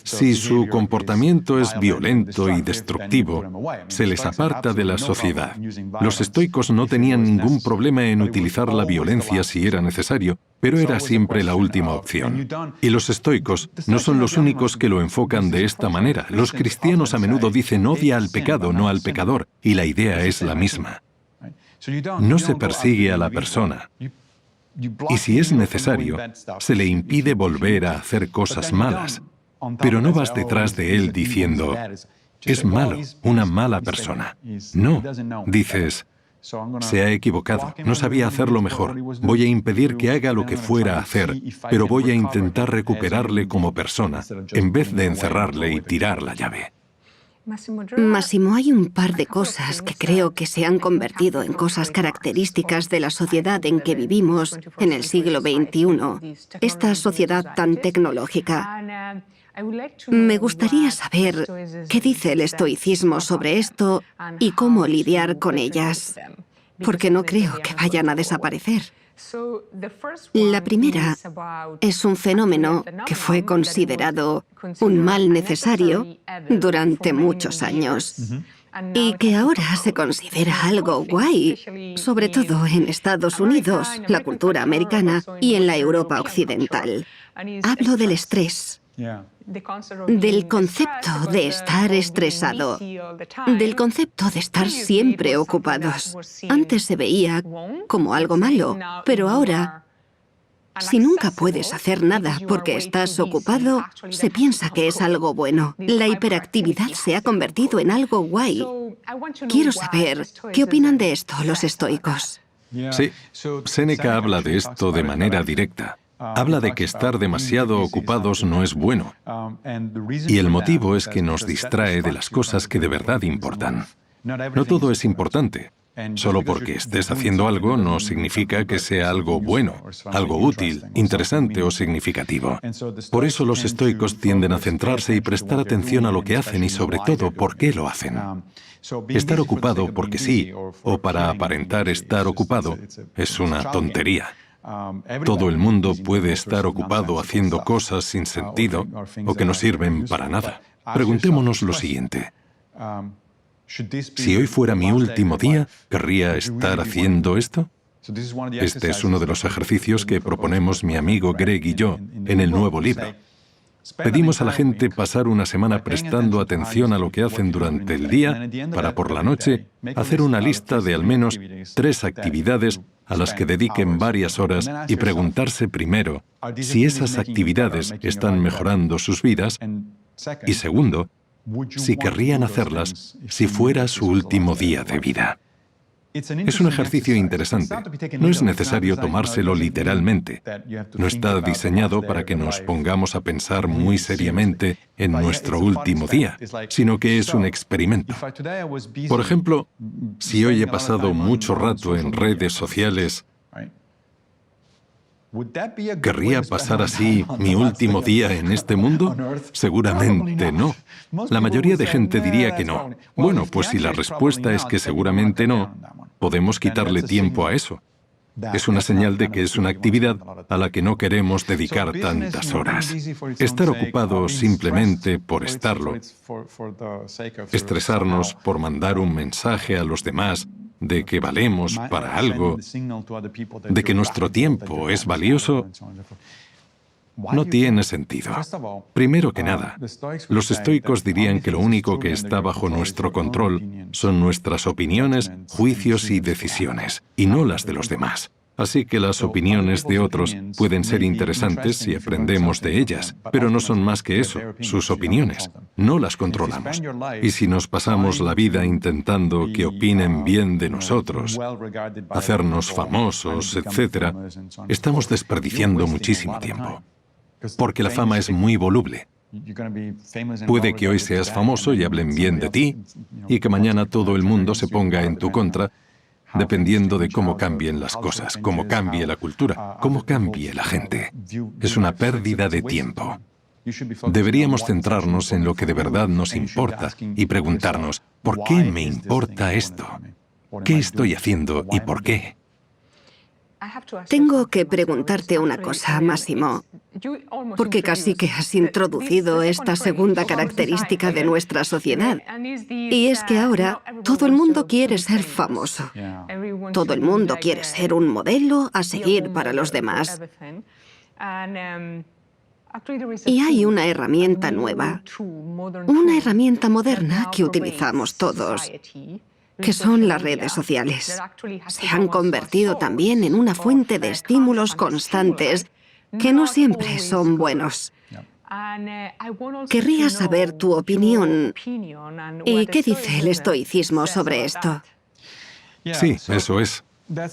Si su comportamiento es violento y destructivo, se les aparta de la sociedad. Los estoicos no tenían ningún problema en utilizar la violencia si era necesario, pero era siempre la última opción. Y los estoicos no son los únicos que lo enfocan de esta manera. Los cristianos a menudo dicen odia al pecado, no al pecador, y la idea es la misma. No se persigue a la persona. Y si es necesario, se le impide volver a hacer cosas malas. Pero no vas detrás de él diciendo, es malo, una mala persona. No, dices, se ha equivocado, no sabía hacerlo mejor. Voy a impedir que haga lo que fuera a hacer, pero voy a intentar recuperarle como persona, en vez de encerrarle y tirar la llave. Massimo, hay un par de cosas que creo que se han convertido en cosas características de la sociedad en que vivimos en el siglo XXI, esta sociedad tan tecnológica. Me gustaría saber qué dice el estoicismo sobre esto y cómo lidiar con ellas, porque no creo que vayan a desaparecer. La primera es un fenómeno que fue considerado un mal necesario durante muchos años y que ahora se considera algo guay, sobre todo en Estados Unidos, la cultura americana y en la Europa occidental. Hablo del estrés, del concepto de estar estresado, del concepto de estar siempre ocupados. Antes se veía como algo malo, pero ahora, si nunca puedes hacer nada porque estás ocupado, se piensa que es algo bueno. La hiperactividad se ha convertido en algo guay. Quiero saber, ¿qué opinan de esto los estoicos? Sí, Séneca habla de esto de manera directa. Habla de que estar demasiado ocupados no es bueno. Y el motivo es que nos distrae de las cosas que de verdad importan. No todo es importante. Solo porque estés haciendo algo no significa que sea algo bueno, algo útil, interesante o significativo. Por eso los estoicos tienden a centrarse y prestar atención a lo que hacen y sobre todo por qué lo hacen. Estar ocupado porque sí o para aparentar estar ocupado es una tontería. Todo el mundo puede estar ocupado haciendo cosas sin sentido o que no sirven para nada. Preguntémonos lo siguiente. Si hoy fuera mi último día, ¿querría estar haciendo esto? Este es uno de los ejercicios que proponemos mi amigo Greg y yo en el nuevo libro. Pedimos a la gente pasar una semana prestando atención a lo que hacen durante el día para por la noche hacer una lista de al menos 3 actividades a las que dediquen varias horas y preguntarse primero si esas actividades están mejorando sus vidas y segundo, si querrían hacerlas si fuera su último día de vida. Es un ejercicio interesante. No es necesario tomárselo literalmente. No está diseñado para que nos pongamos a pensar muy seriamente en nuestro último día, sino que es un experimento. Por ejemplo, si hoy he pasado mucho rato en redes sociales, ¿querría pasar así mi último día en este mundo? Seguramente no. La mayoría de gente diría que no. Bueno, pues si la respuesta es que seguramente no, podemos quitarle tiempo a eso. Es una señal de que es una actividad a la que no queremos dedicar tantas horas. Estar ocupado simplemente por estarlo, estresarnos por mandar un mensaje a los demás de que valemos para algo, de que nuestro tiempo es valioso, no tiene sentido. Primero que nada, los estoicos dirían que lo único que está bajo nuestro control son nuestras opiniones, juicios y decisiones, y no las de los demás. Así que las opiniones de otros pueden ser interesantes si aprendemos de ellas, pero no son más que eso, sus opiniones. No las controlamos. Y si nos pasamos la vida intentando que opinen bien de nosotros, hacernos famosos, etc., estamos desperdiciando muchísimo tiempo. Porque la fama es muy voluble. Puede que hoy seas famoso y hablen bien de ti, y que mañana todo el mundo se ponga en tu contra, dependiendo de cómo cambien las cosas, cómo cambie la cultura, cómo cambie la gente. Es una pérdida de tiempo. Deberíamos centrarnos en lo que de verdad nos importa y preguntarnos, ¿por qué me importa esto? ¿Qué estoy haciendo y por qué? Tengo que preguntarte una cosa, Massimo, porque casi que has introducido esta segunda característica de nuestra sociedad. Y es que ahora todo el mundo quiere ser famoso. Todo el mundo quiere ser un modelo a seguir para los demás. Y hay una herramienta nueva, una herramienta moderna que utilizamos todos, que son las redes sociales. Se han convertido también en una fuente de estímulos constantes que no siempre son buenos. Querría saber tu opinión y qué dice el estoicismo sobre esto. Sí, eso es.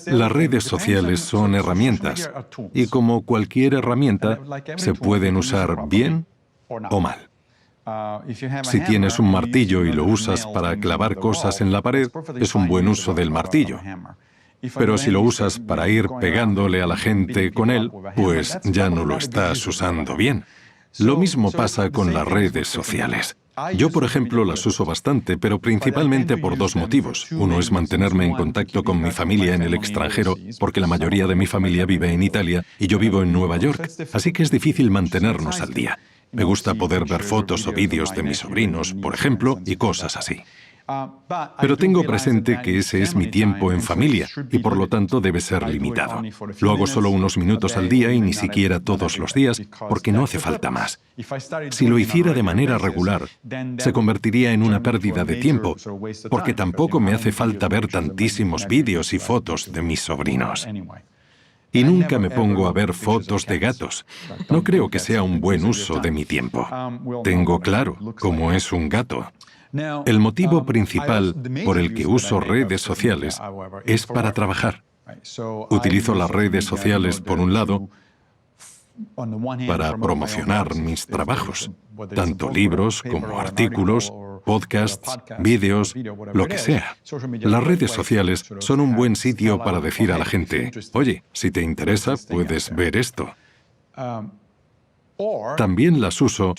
Las redes sociales son herramientas y como cualquier herramienta se pueden usar bien o mal. Si tienes un martillo y lo usas para clavar cosas en la pared, es un buen uso del martillo. Pero si lo usas para ir pegándole a la gente con él, pues ya no lo estás usando bien. Lo mismo pasa con las redes sociales. Yo, por ejemplo, las uso bastante, pero principalmente por 2 motivos. Uno es mantenerme en contacto con mi familia en el extranjero, porque la mayoría de mi familia vive en Italia y yo vivo en Nueva York, así que es difícil mantenernos al día. Me gusta poder ver fotos o vídeos de mis sobrinos, por ejemplo, y cosas así. Pero tengo presente que ese es mi tiempo en familia y por lo tanto debe ser limitado. Lo hago solo unos minutos al día y ni siquiera todos los días porque no hace falta más. Si lo hiciera de manera regular, se convertiría en una pérdida de tiempo porque tampoco me hace falta ver tantísimos vídeos y fotos de mis sobrinos. Y nunca me pongo a ver fotos de gatos. No creo que sea un buen uso de mi tiempo. Tengo claro cómo es un gato. El motivo principal por el que uso redes sociales es para trabajar. Utilizo las redes sociales, por un lado, para promocionar mis trabajos, tanto libros como artículos, podcasts, vídeos, lo que sea. Las redes sociales son un buen sitio para decir a la gente, oye, si te interesa, puedes ver esto. También las uso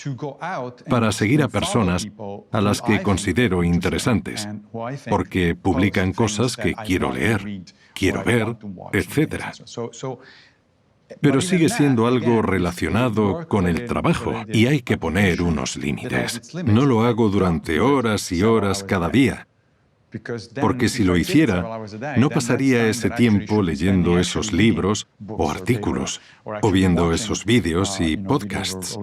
para seguir a personas a las que considero interesantes, porque publican cosas que quiero leer, quiero ver, etc. Pero sigue siendo algo relacionado con el trabajo y hay que poner unos límites. No lo hago durante horas y horas cada día, porque si lo hiciera, no pasaría ese tiempo leyendo esos libros o artículos, o viendo esos vídeos y podcasts.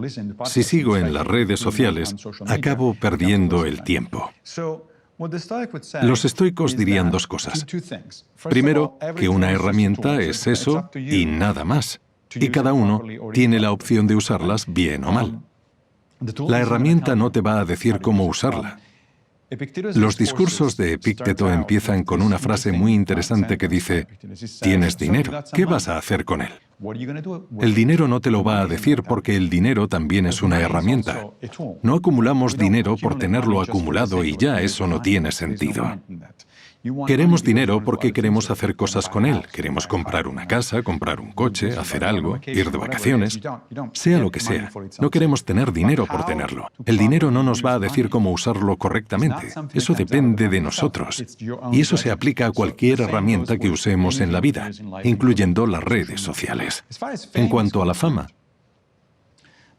Si sigo en las redes sociales, acabo perdiendo el tiempo. Los estoicos dirían dos cosas. Primero, que una herramienta es eso y nada más, y cada uno tiene la opción de usarlas bien o mal. La herramienta no te va a decir cómo usarla. Los discursos de Epicteto empiezan con una frase muy interesante que dice, «Tienes dinero, ¿qué vas a hacer con él?». El dinero no te lo va a decir porque el dinero también es una herramienta. No acumulamos dinero por tenerlo acumulado y ya eso no tiene sentido. Queremos dinero porque queremos hacer cosas con él. Queremos comprar una casa, comprar un coche, hacer algo, ir de vacaciones, sea lo que sea. No queremos tener dinero por tenerlo. El dinero no nos va a decir cómo usarlo correctamente. Eso depende de nosotros. Y eso se aplica a cualquier herramienta que usemos en la vida, incluyendo las redes sociales. En cuanto a la fama,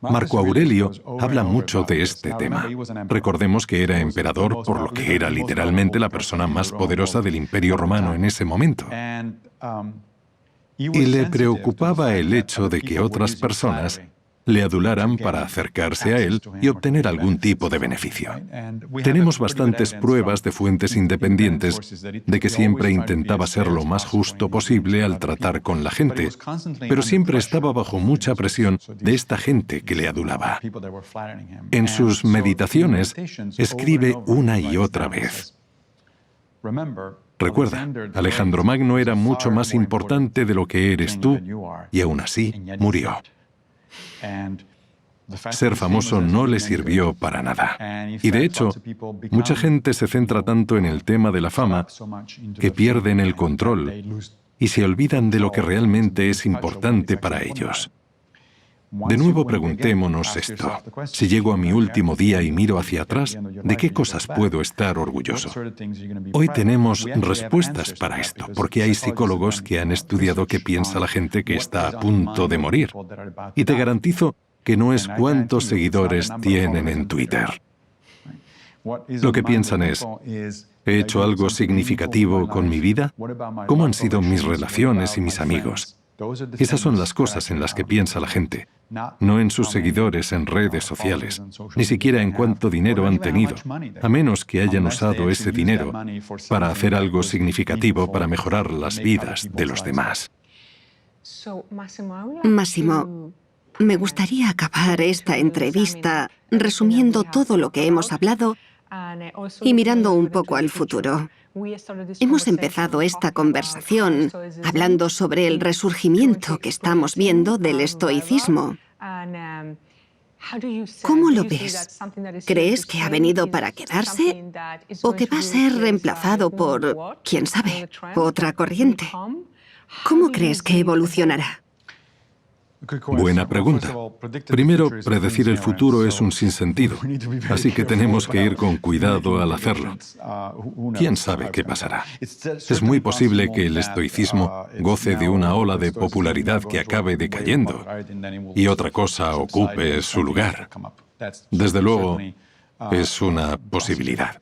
Marco Aurelio habla mucho de este tema. Recordemos que era emperador, por lo que era literalmente la persona más poderosa del Imperio Romano en ese momento. Y le preocupaba el hecho de que otras personas le adularan para acercarse a él y obtener algún tipo de beneficio. Tenemos bastantes pruebas de fuentes independientes de que siempre intentaba ser lo más justo posible al tratar con la gente, pero siempre estaba bajo mucha presión de esta gente que le adulaba. En sus meditaciones escribe una y otra vez. Recuerda, Alejandro Magno era mucho más importante de lo que eres tú y aún así murió. Ser famoso no le sirvió para nada. Y de hecho, mucha gente se centra tanto en el tema de la fama que pierden el control y se olvidan de lo que realmente es importante para ellos. De nuevo preguntémonos esto. Si llego a mi último día y miro hacia atrás, ¿de qué cosas puedo estar orgulloso? Hoy tenemos respuestas para esto, porque hay psicólogos que han estudiado qué piensa la gente que está a punto de morir. Y te garantizo que no es cuántos seguidores tienen en Twitter. Lo que piensan es, ¿he hecho algo significativo con mi vida? ¿Cómo han sido mis relaciones y mis amigos? Esas son las cosas en las que piensa la gente, no en sus seguidores en redes sociales, ni siquiera en cuánto dinero han tenido, a menos que hayan usado ese dinero para hacer algo significativo para mejorar las vidas de los demás. Máximo, me gustaría acabar esta entrevista resumiendo todo lo que hemos hablado y mirando un poco al futuro. Hemos empezado esta conversación hablando sobre el resurgimiento que estamos viendo del estoicismo. ¿Cómo lo ves? ¿Crees que ha venido para quedarse o que va a ser reemplazado por, quién sabe, otra corriente? ¿Cómo crees que evolucionará? Buena pregunta. Primero, predecir el futuro es un sinsentido, así que tenemos que ir con cuidado al hacerlo. ¿Quién sabe qué pasará? Es muy posible que el estoicismo goce de una ola de popularidad que acabe decayendo y otra cosa ocupe su lugar. Desde luego, es una posibilidad.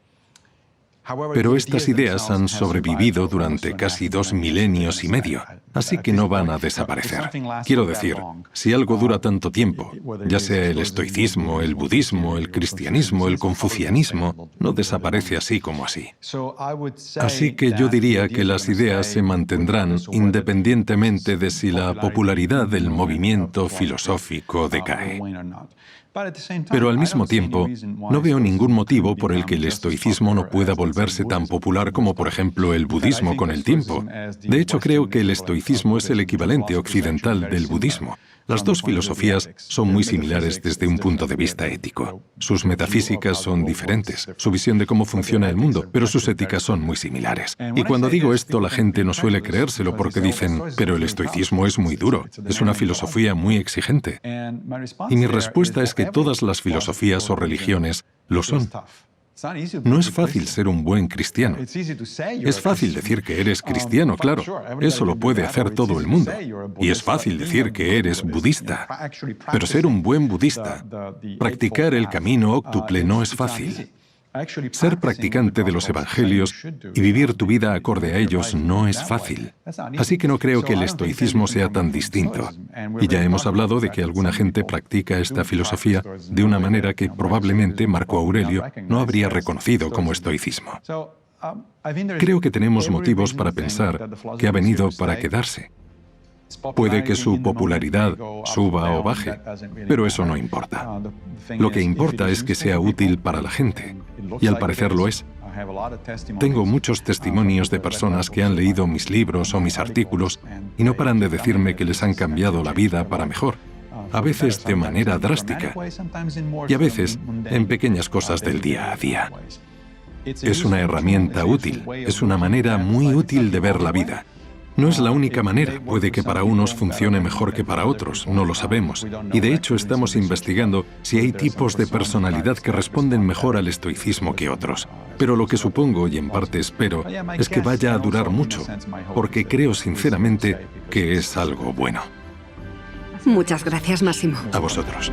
Pero estas ideas han sobrevivido durante casi 2 milenios y medio, así que no van a desaparecer. Quiero decir, si algo dura tanto tiempo, ya sea el estoicismo, el budismo, el cristianismo, el confucianismo, no desaparece así como así. Así que yo diría que las ideas se mantendrán independientemente de si la popularidad del movimiento filosófico decae. Pero al mismo tiempo, no veo ningún motivo por el que el estoicismo no pueda volverse tan popular como, por ejemplo, el budismo con el tiempo. De hecho, creo que el estoicismo estoicismo es el equivalente occidental del budismo. Las dos filosofías son muy similares desde un punto de vista ético. Sus metafísicas son diferentes, su visión de cómo funciona el mundo, pero sus éticas son muy similares. Y cuando digo esto, la gente no suele creérselo porque dicen, pero el estoicismo es muy duro, es una filosofía muy exigente. Y mi respuesta es que todas las filosofías o religiones lo son. No es fácil ser un buen cristiano. Es fácil decir que eres cristiano, claro. Eso lo puede hacer todo el mundo. Y es fácil decir que eres budista. Pero ser un buen budista, practicar el camino óctuple no es fácil. Ser practicante de los evangelios y vivir tu vida acorde a ellos no es fácil. Así que no creo que el estoicismo sea tan distinto. Y ya hemos hablado de que alguna gente practica esta filosofía de una manera que probablemente Marco Aurelio no habría reconocido como estoicismo. Creo que tenemos motivos para pensar que ha venido para quedarse. Puede que su popularidad suba o baje, pero eso no importa. Lo que importa es que sea útil para la gente, y al parecer lo es. Tengo muchos testimonios de personas que han leído mis libros o mis artículos y no paran de decirme que les han cambiado la vida para mejor, a veces de manera drástica y a veces en pequeñas cosas del día a día. Es una herramienta útil, es una manera muy útil de ver la vida. No es la única manera, puede que para unos funcione mejor que para otros, no lo sabemos. Y de hecho estamos investigando si hay tipos de personalidad que responden mejor al estoicismo que otros. Pero lo que supongo, y en parte espero, es que vaya a durar mucho, porque creo sinceramente que es algo bueno. Muchas gracias, Massimo. A vosotros.